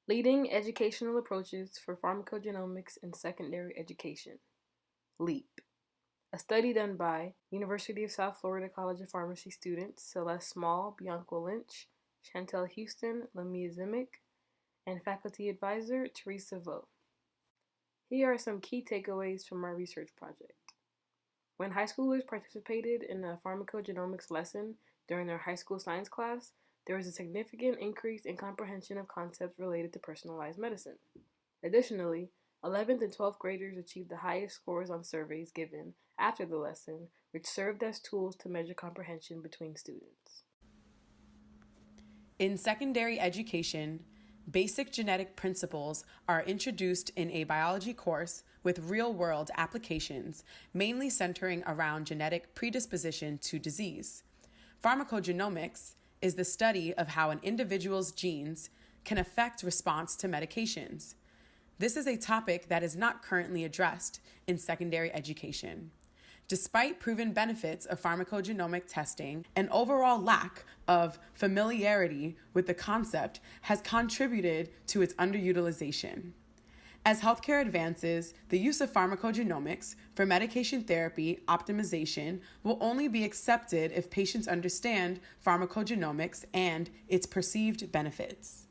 Leading Educational Approaches for Pharmacogenomics in Secondary Education, LEAP. A study done by University of South Florida College of Pharmacy students Celeste Small, Bianca Lynch, Chantel Houston, Lamia Zimic, and faculty advisor Teresa Vo. Here are some key takeaways from our research project. When high schoolers participated in a pharmacogenomics lesson during their high school science class, there was a significant increase in comprehension of concepts related to personalized medicine. Additionally, 11th and 12th graders achieved the highest scores on surveys given after the lesson, which served as tools to measure comprehension between students. In secondary education, basic genetic principles are introduced in a biology course with real-world applications, mainly centering around genetic predisposition to disease. Pharmacogenomics is the study of how an individual's genes can affect response to medications. This is a topic that is not currently addressed in secondary education. Despite proven benefits of pharmacogenomic testing, an overall lack of familiarity with the concept has contributed to its underutilization. As healthcare advances, the use of pharmacogenomics for medication therapy optimization will only be accepted if patients understand pharmacogenomics and its perceived benefits.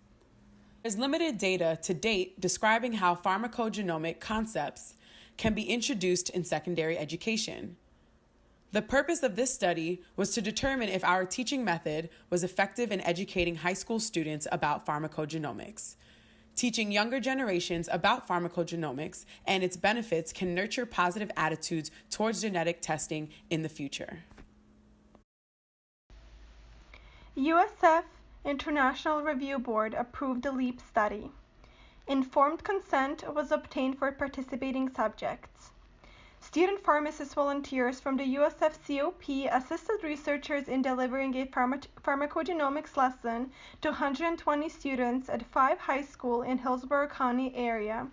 There's limited data to date describing how pharmacogenomic concepts can be introduced in secondary education. The purpose of this study was to determine if our teaching method was effective in educating high school students about pharmacogenomics. Teaching younger generations about pharmacogenomics and its benefits can nurture positive attitudes towards genetic testing in the future. USF International Review Board approved the LEAP study. Informed consent was obtained for participating subjects. Student pharmacist volunteers from the USF COP assisted researchers in delivering a pharmacogenomics lesson to 120 students at 5 high schools in Hillsborough County area.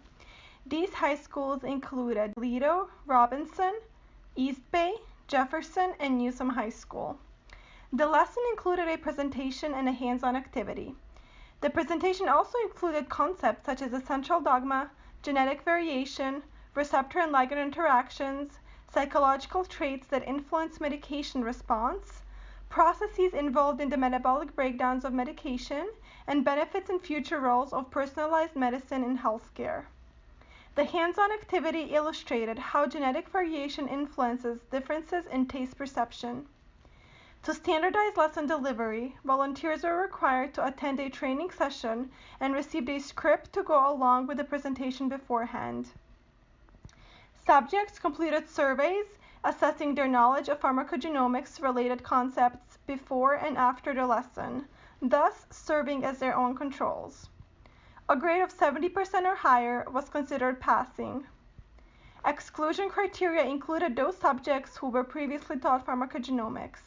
These high schools included Lido, Robinson, East Bay, Jefferson, and Newsom High School. The lesson included a presentation and a hands-on activity. The presentation also included concepts such as essential dogma, genetic variation, receptor and ligand interactions, psychological traits that influence medication response, processes involved in the metabolic breakdowns of medication, and benefits and future roles of personalized medicine in healthcare. The hands-on activity illustrated how genetic variation influences differences in taste perception. To standardize lesson delivery, volunteers were required to attend a training session and received a script to go along with the presentation beforehand. Subjects completed surveys assessing their knowledge of pharmacogenomics-related concepts before and after the lesson, thus serving as their own controls. A grade of 70% or higher was considered passing. Exclusion criteria included those subjects who were previously taught pharmacogenomics.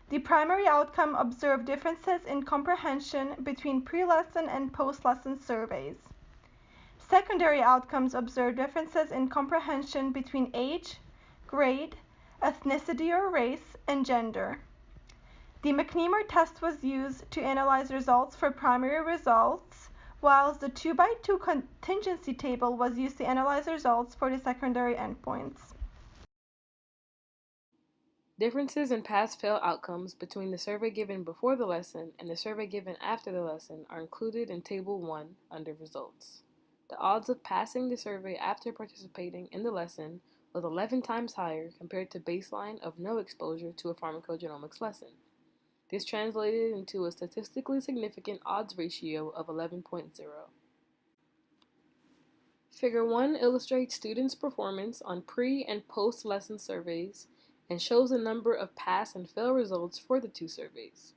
The primary outcome observed differences in comprehension between pre-lesson and post-lesson surveys. Secondary outcomes observed differences in comprehension between age, grade, ethnicity or race, and gender. The McNemer test was used to analyze results for primary results, whilst the 2x2 contingency table was used to analyze results for the secondary endpoints. Differences in pass-fail outcomes between the survey given before the lesson and the survey given after the lesson are included in Table 1 under Results. The odds of passing the survey after participating in the lesson was 11 times higher compared to baseline of no exposure to a pharmacogenomics lesson. This translated into a statistically significant odds ratio of 11.0. Figure 1 illustrates students' performance on pre- and post-lesson surveys and shows the number of pass and fail results for the two surveys.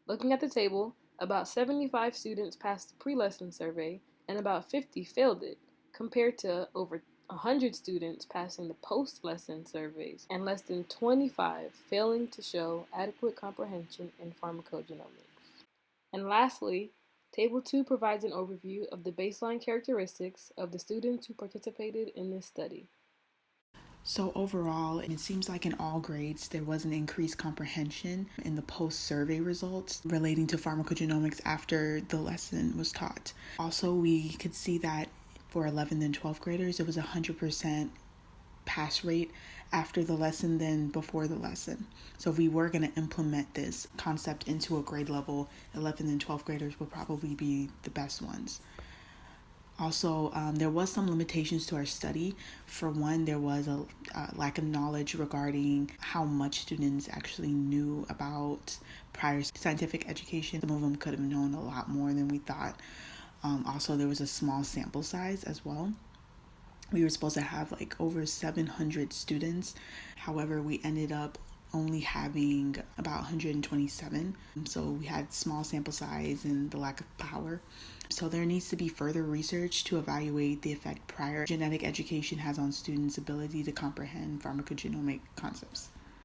Looking at the table, about 75 students passed the pre-lesson survey and about 50 failed it, compared to over 100 students passing the post-lesson surveys and less than 25 failing to show adequate comprehension in pharmacogenomics. And lastly, Table 2 provides an overview of the baseline characteristics of the students who participated in this study. So overall, it seems like in all grades, there was an increased comprehension in the post-survey results relating to pharmacogenomics after the lesson was taught. Also, we could see that for 11th and 12th graders, it was 100% pass rate after the lesson than before the lesson. So if we were going to implement this concept into a grade level, 11th and 12th graders would probably be the best ones. Also, there was some limitations to our study. For one, there was a lack of knowledge regarding how much students actually knew about prior scientific education. Some of them could have known a lot more than we thought. Also, there was a small sample size as well. We were supposed to have like over 700 students. However, we ended up only having about 127. So we had small sample size and the lack of power. So there needs to be further research to evaluate the effect prior genetic education has on students' ability to comprehend pharmacogenomic concepts.